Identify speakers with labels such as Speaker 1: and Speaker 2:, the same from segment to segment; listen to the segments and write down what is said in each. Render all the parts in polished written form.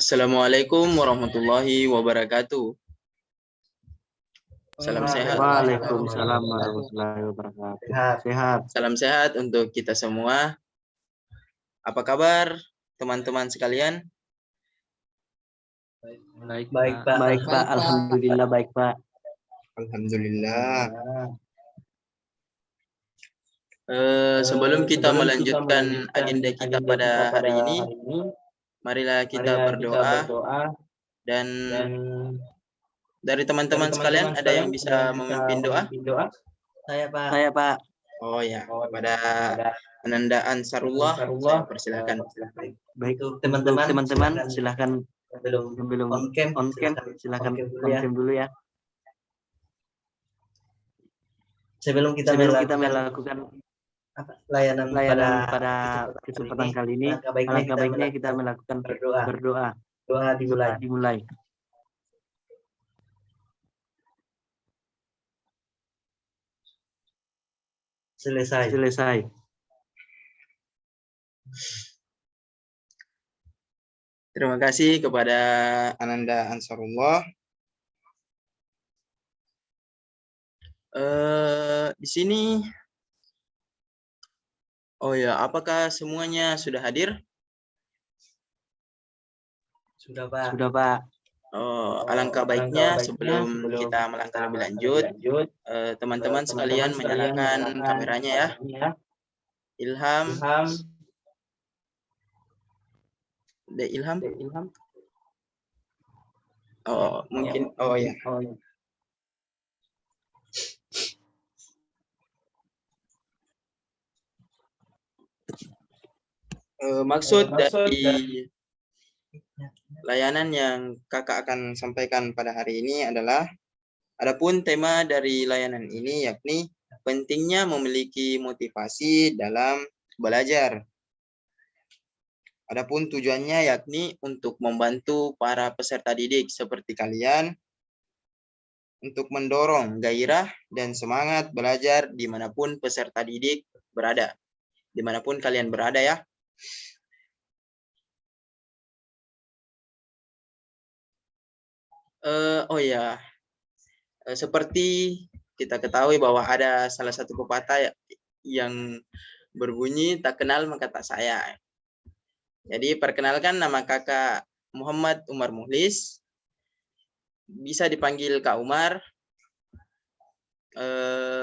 Speaker 1: Assalamualaikum warahmatullahi wabarakatuh. Salam sehat.
Speaker 2: Waalaikumsalam warahmatullahi wabarakatuh. Sehat.
Speaker 1: Salam sehat untuk kita semua. Apa kabar teman-teman sekalian?
Speaker 2: Baik, Pak. Baik, Pak. Alhamdulillah baik, Pak.
Speaker 1: Alhamdulillah. Sebelum kita melanjutkan agenda kita pada hari ini, marilah kita berdoa. Dan dari teman-teman sekalian ada yang bisa memimpin doa?
Speaker 2: Saya, Pak.
Speaker 1: Oh ya, kepada Ananda Ansarullah, saya persilakan.
Speaker 2: Baik, teman-teman silahkan belum on cam silahkan on cam dulu ya. Sebelum kita melakukan layanan pada kesempatan kali ini, alangkah baiknya kita melakukan berdoa. Doa dimulai. Selesai.
Speaker 1: Terima kasih kepada Ananda Ansarullah. Di sini, oh ya, apakah semuanya sudah hadir?
Speaker 2: Sudah, Pak.
Speaker 1: Oh, alangkah baiknya sebelum kita melangkah lebih lanjut, teman-teman sekalian menyalakan kameranya ya. Ilham. Ilham. Oh, mungkin. Oh ya. Maksud dari layanan yang kakak akan sampaikan pada hari ini adalah, adapun tema dari layanan ini yakni pentingnya memiliki motivasi dalam belajar. Adapun tujuannya yakni untuk membantu para peserta didik seperti kalian untuk mendorong gairah dan semangat belajar dimanapun peserta didik berada. Dimanapun kalian berada ya. Oh ya, seperti kita ketahui bahwa ada salah satu pepatah yang berbunyi tak kenal maka tak sayang. Jadi perkenalkan, nama kakak Muhammad Umar Muhlis, bisa dipanggil Kak Umar.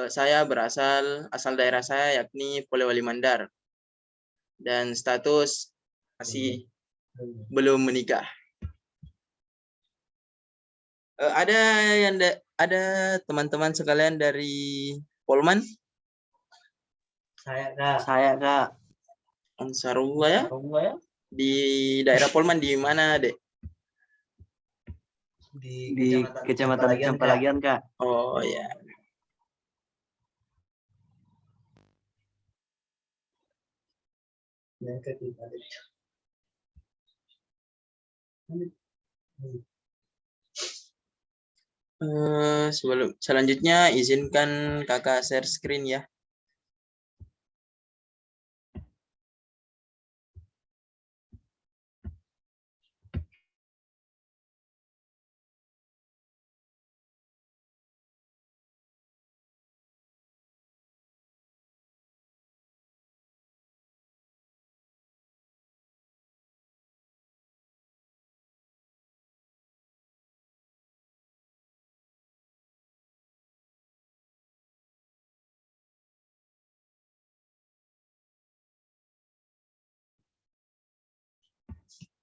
Speaker 1: Saya asal daerah saya yakni Polewali Mandar, dan status masih belum menikah. Ada teman-teman sekalian dari Polman?
Speaker 2: Saya, Kak.
Speaker 1: Ansarullah ya? Di daerah Polman di mana, Dek?
Speaker 2: Di Kecamatan Campalagian, Kak.
Speaker 1: Oh ya. Selanjutnya izinkan kakak share screen ya.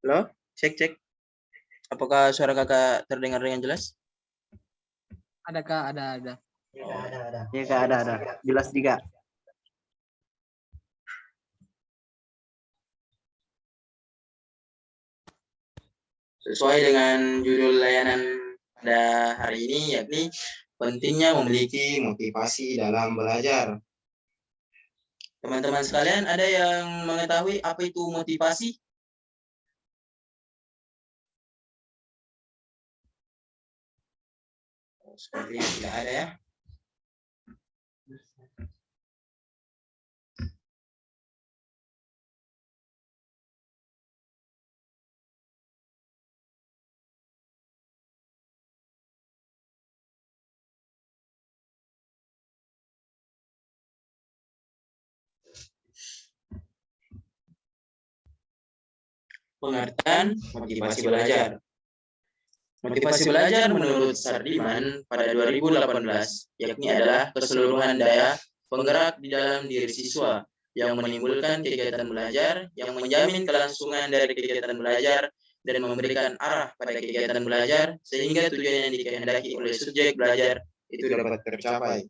Speaker 1: Halo, cek. Apakah suara kakak terdengar dengan jelas?
Speaker 3: Ada, Kak, ada.
Speaker 2: Iya, Kak, ada. Jelas juga.
Speaker 1: Sesuai dengan judul layanan pada hari ini, yakni pentingnya memiliki motivasi dalam belajar. Teman-teman sekalian, ada yang mengetahui apa itu motivasi? Sepertinya tidak ada ya. Pengertian motivasi belajar. Motivasi belajar menurut Sardiman pada 2018 yakni adalah keseluruhan daya penggerak di dalam diri siswa yang menimbulkan kegiatan belajar, yang menjamin kelangsungan dari kegiatan belajar dan memberikan arah pada kegiatan belajar sehingga tujuan yang dikehendaki oleh subjek belajar itu dapat tercapai.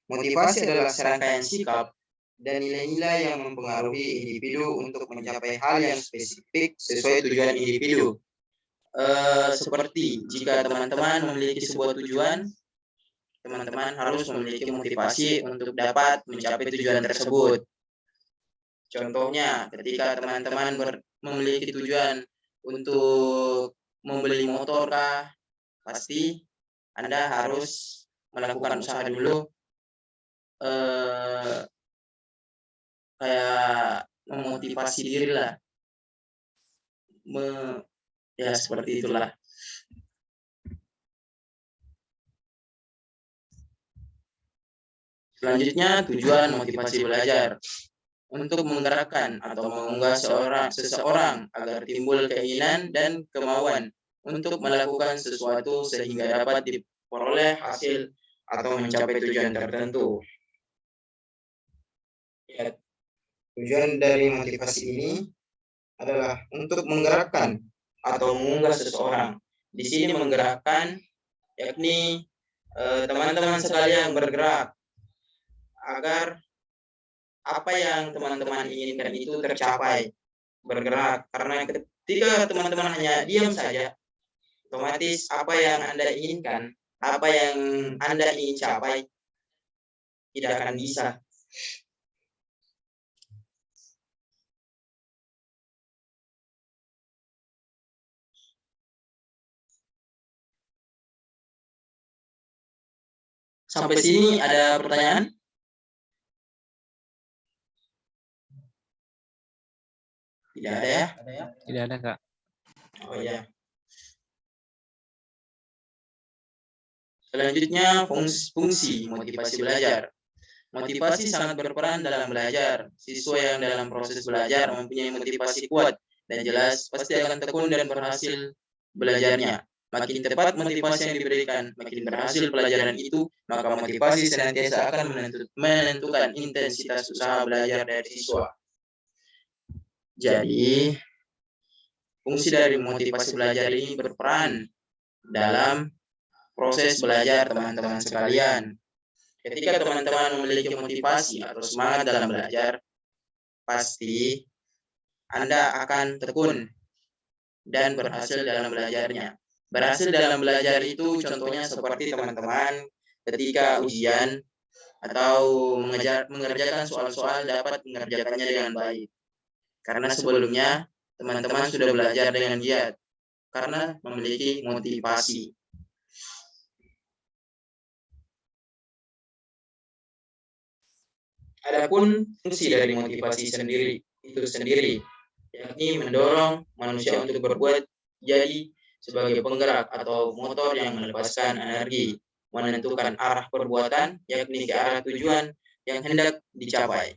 Speaker 1: Motivasi adalah serangkaian sikap dan nilai-nilai yang mempengaruhi individu untuk mencapai hal yang spesifik sesuai tujuan individu. Seperti jika teman-teman memiliki sebuah tujuan, teman-teman harus memiliki motivasi untuk dapat mencapai tujuan tersebut. Contohnya, ketika teman-teman memiliki tujuan untuk membeli motor kah, pasti Anda harus melakukan usaha dulu, kayak memotivasi diri lah, ya seperti itulah. Selanjutnya, tujuan motivasi belajar untuk menggerakkan atau mengunggah seseorang agar timbul keinginan dan kemauan untuk melakukan sesuatu sehingga dapat diperoleh hasil atau mencapai tujuan tertentu. Ya, tujuan dari motivasi ini adalah untuk menggerakkan atau mengunggah seseorang. Di sini menggerakkan yakni teman-teman sekalian bergerak agar apa yang teman-teman inginkan itu tercapai, bergerak. Karena ketika teman-teman hanya diam saja, otomatis apa yang Anda inginkan, apa yang Anda ingin capai, tidak akan bisa. Sampai sini ada pertanyaan? Tidak ada ya?
Speaker 3: Tidak ada, Kak.
Speaker 1: Oh ya. Selanjutnya, fungsi motivasi belajar. Motivasi sangat berperan dalam belajar. Siswa yang dalam proses belajar mempunyai motivasi kuat dan jelas pasti akan tekun dan berhasil belajarnya. Makin tepat motivasi yang diberikan, makin berhasil pelajaran itu, maka motivasi senantiasa akan menentukan intensitas usaha belajar dari siswa. Jadi, fungsi dari motivasi belajar ini berperan dalam proses belajar teman-teman sekalian. Ketika teman-teman memiliki motivasi atau semangat dalam belajar, pasti Anda akan tekun dan berhasil dalam belajarnya. Berhasil dalam belajar itu contohnya seperti teman-teman ketika ujian atau mengerjakan soal-soal dapat mengerjakannya dengan baik. Karena sebelumnya teman-teman sudah belajar dengan giat karena memiliki motivasi. Adapun fungsi dari motivasi itu sendiri, yakni mendorong manusia untuk berbuat jadi sebagai penggerak atau motor yang melepaskan energi, menentukan arah perbuatan, yakni ke arah tujuan yang hendak dicapai.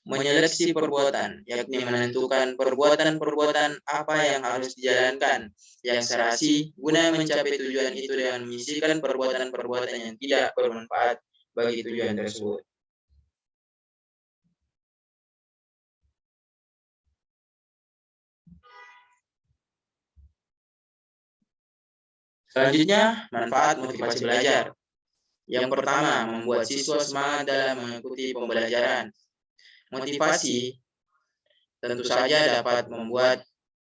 Speaker 1: Menyeleksi perbuatan, yakni menentukan perbuatan-perbuatan apa yang harus dijalankan, yang serasi guna mencapai tujuan itu dengan menyisihkan perbuatan-perbuatan yang tidak bermanfaat bagi tujuan tersebut. Selanjutnya, manfaat motivasi belajar. Yang pertama, membuat siswa semangat dalam mengikuti pembelajaran. Motivasi tentu saja dapat membuat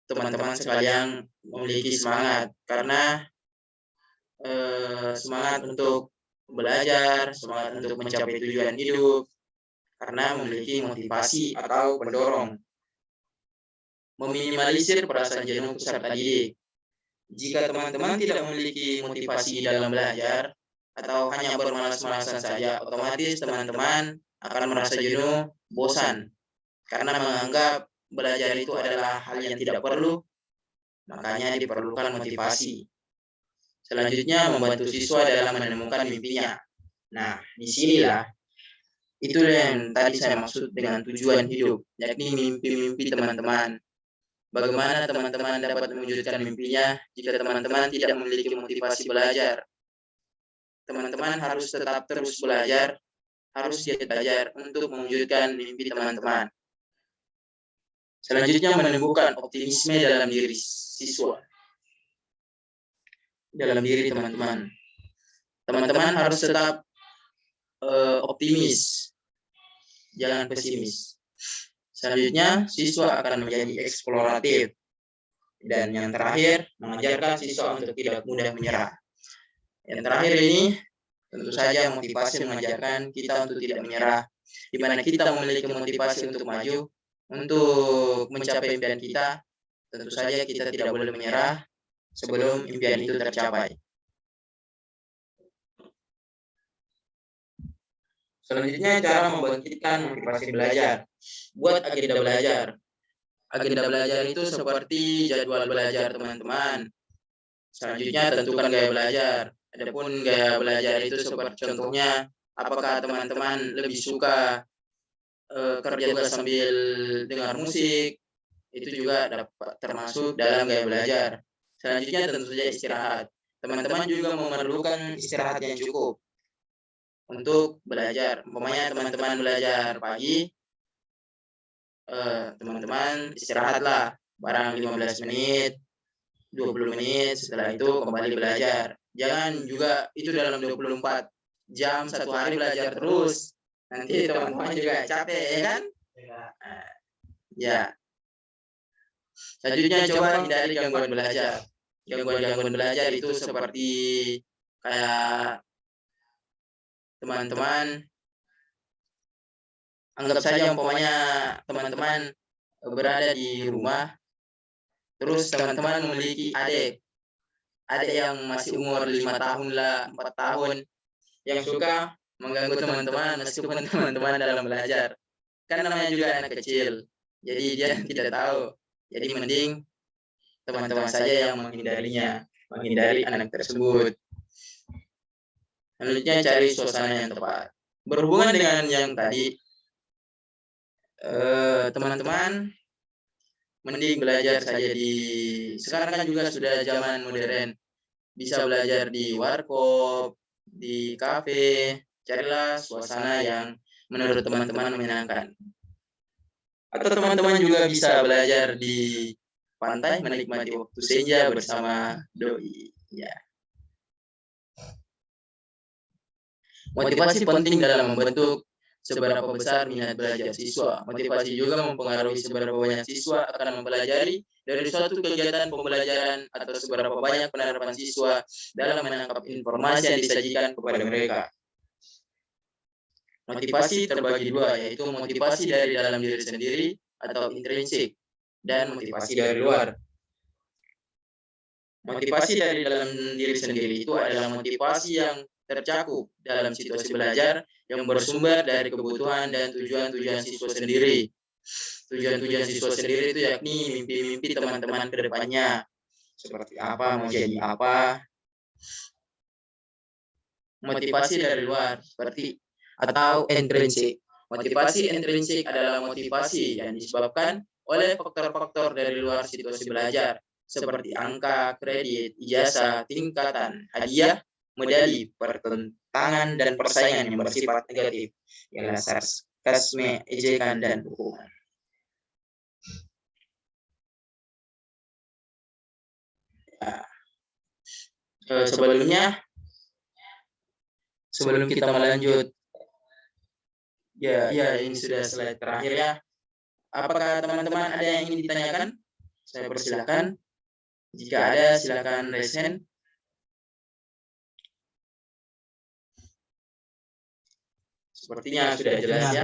Speaker 1: teman-teman sekalian memiliki semangat karena semangat untuk belajar, semangat untuk mencapai tujuan hidup, karena memiliki motivasi atau pendorong. Meminimalisir perasaan jenuh peserta didik. Jika teman-teman tidak memiliki motivasi dalam belajar atau hanya bermalas-malasan saja, otomatis teman-teman akan merasa jenuh, bosan, karena menganggap belajar itu adalah hal yang tidak perlu, makanya diperlukan motivasi. Selanjutnya, membantu siswa dalam menemukan mimpinya. Nah, disinilah Itu yang tadi saya maksud dengan tujuan hidup, yakni mimpi-mimpi teman-teman. Bagaimana teman-teman dapat mewujudkan mimpinya jika teman-teman tidak memiliki motivasi belajar? Teman-teman harus tetap terus belajar, harus giat belajar untuk mewujudkan mimpi teman-teman. Selanjutnya menumbuhkan optimisme dalam diri siswa. Dalam diri teman-teman. Teman-teman harus tetap optimis, jangan pesimis. Selanjutnya, siswa akan menjadi eksploratif. Dan yang terakhir, mengajarkan siswa untuk tidak mudah menyerah. Yang terakhir ini, tentu saja motivasi mengajarkan kita untuk tidak menyerah. Di mana kita memiliki motivasi untuk maju, untuk mencapai impian kita, tentu saja kita tidak boleh menyerah sebelum impian itu tercapai. Selanjutnya, cara membangkitkan motivasi belajar. Buat agenda belajar. Agenda belajar itu seperti jadwal belajar teman-teman. Selanjutnya, tentukan gaya belajar. Adapun gaya belajar itu seperti contohnya, apakah teman-teman lebih suka kerja tugas sambil dengar musik, itu juga dapat termasuk dalam gaya belajar. Selanjutnya, tentu saja istirahat. Teman-teman juga memerlukan istirahat yang cukup untuk belajar. Umpamanya teman-teman belajar pagi, teman-teman istirahatlah barang 15 menit, 20 menit, setelah itu kembali belajar. Jangan juga itu dalam 24 jam satu hari belajar terus. Nanti teman-teman juga capek, ya kan? Ya. Selanjutnya coba hindari gangguan belajar. Gangguan-gangguan belajar itu seperti kayak teman-teman anggap saja umpamanya teman-teman berada di rumah, terus teman-teman memiliki adik yang masih umur 5 tahun lah, 4 tahun, yang suka mengganggu teman-teman meskipun teman-teman dalam belajar. Kan namanya juga anak kecil, jadi dia tidak tahu. Jadi mending teman-teman saja yang menghindari anak tersebut. Selanjutnya cari suasana yang tepat. Berhubungan dengan yang tadi, teman-teman mending belajar saja sekarang kan juga sudah zaman modern, bisa belajar di warkop, di kafe. Carilah suasana yang menurut teman-teman menyenangkan. Atau teman-teman juga bisa belajar di pantai, menikmati waktu senja bersama doi. Ya. Motivasi penting dalam membentuk seberapa besar minat belajar siswa. Motivasi juga mempengaruhi seberapa banyak siswa akan mempelajari dari suatu kegiatan pembelajaran atau seberapa banyak penerapan siswa dalam menangkap informasi yang disajikan kepada mereka. Motivasi terbagi dua, yaitu motivasi dari dalam diri sendiri atau intrinsik, dan motivasi dari luar. Motivasi dari dalam diri sendiri itu adalah motivasi yang tercakup dalam situasi belajar yang bersumber dari kebutuhan dan tujuan-tujuan siswa sendiri. Tujuan-tujuan siswa sendiri itu yakni mimpi-mimpi teman-teman ke depannya. Seperti apa, mau jadi apa. Motivasi dari luar, seperti atau intrinsik. Motivasi intrinsik adalah motivasi yang disebabkan oleh faktor-faktor dari luar situasi belajar, seperti angka, kredit, ijazah, tingkatan, hadiah, medali, pertentangan, dan persaingan yang bersifat negatif, ialah sarkasme, ejekan, dan hukuman. Sebelum kita melanjut, ya ini sudah slide terakhir ya. Apakah teman-teman ada yang ingin ditanyakan? Saya persilakan. Jika ada, silakan raise hand. Sepertinya sudah jelas ya.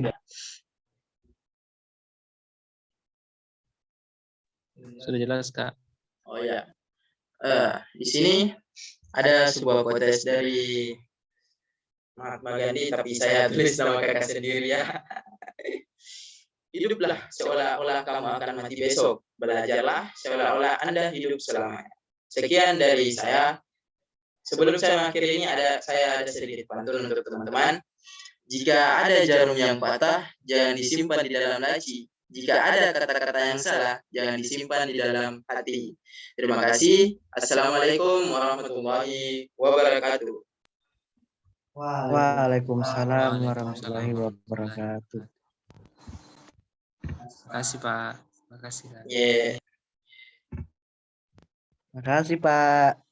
Speaker 3: Sudah jelas, Kak.
Speaker 1: Oh ya. Di sini ada sebuah quotes dari Mahatma Gandhi, tapi saya tulis nama kakak sendiri ya. Hiduplah seolah-olah kamu akan mati besok. Belajarlah seolah-olah Anda hidup selamanya. Sekian dari saya. Sebelum saya mengakhiri ini saya ada sedikit pantun untuk teman-teman. Jika ada jarum yang patah, jangan disimpan di dalam laci. Jika ada kata-kata yang salah, jangan disimpan di dalam hati. Terima kasih. Assalamualaikum warahmatullahi wabarakatuh.
Speaker 2: Waalaikumsalam warahmatullahi wabarakatuh.
Speaker 3: Makasih Pak. Makasih Kak.
Speaker 1: Yeah.
Speaker 2: Makasih, Pak.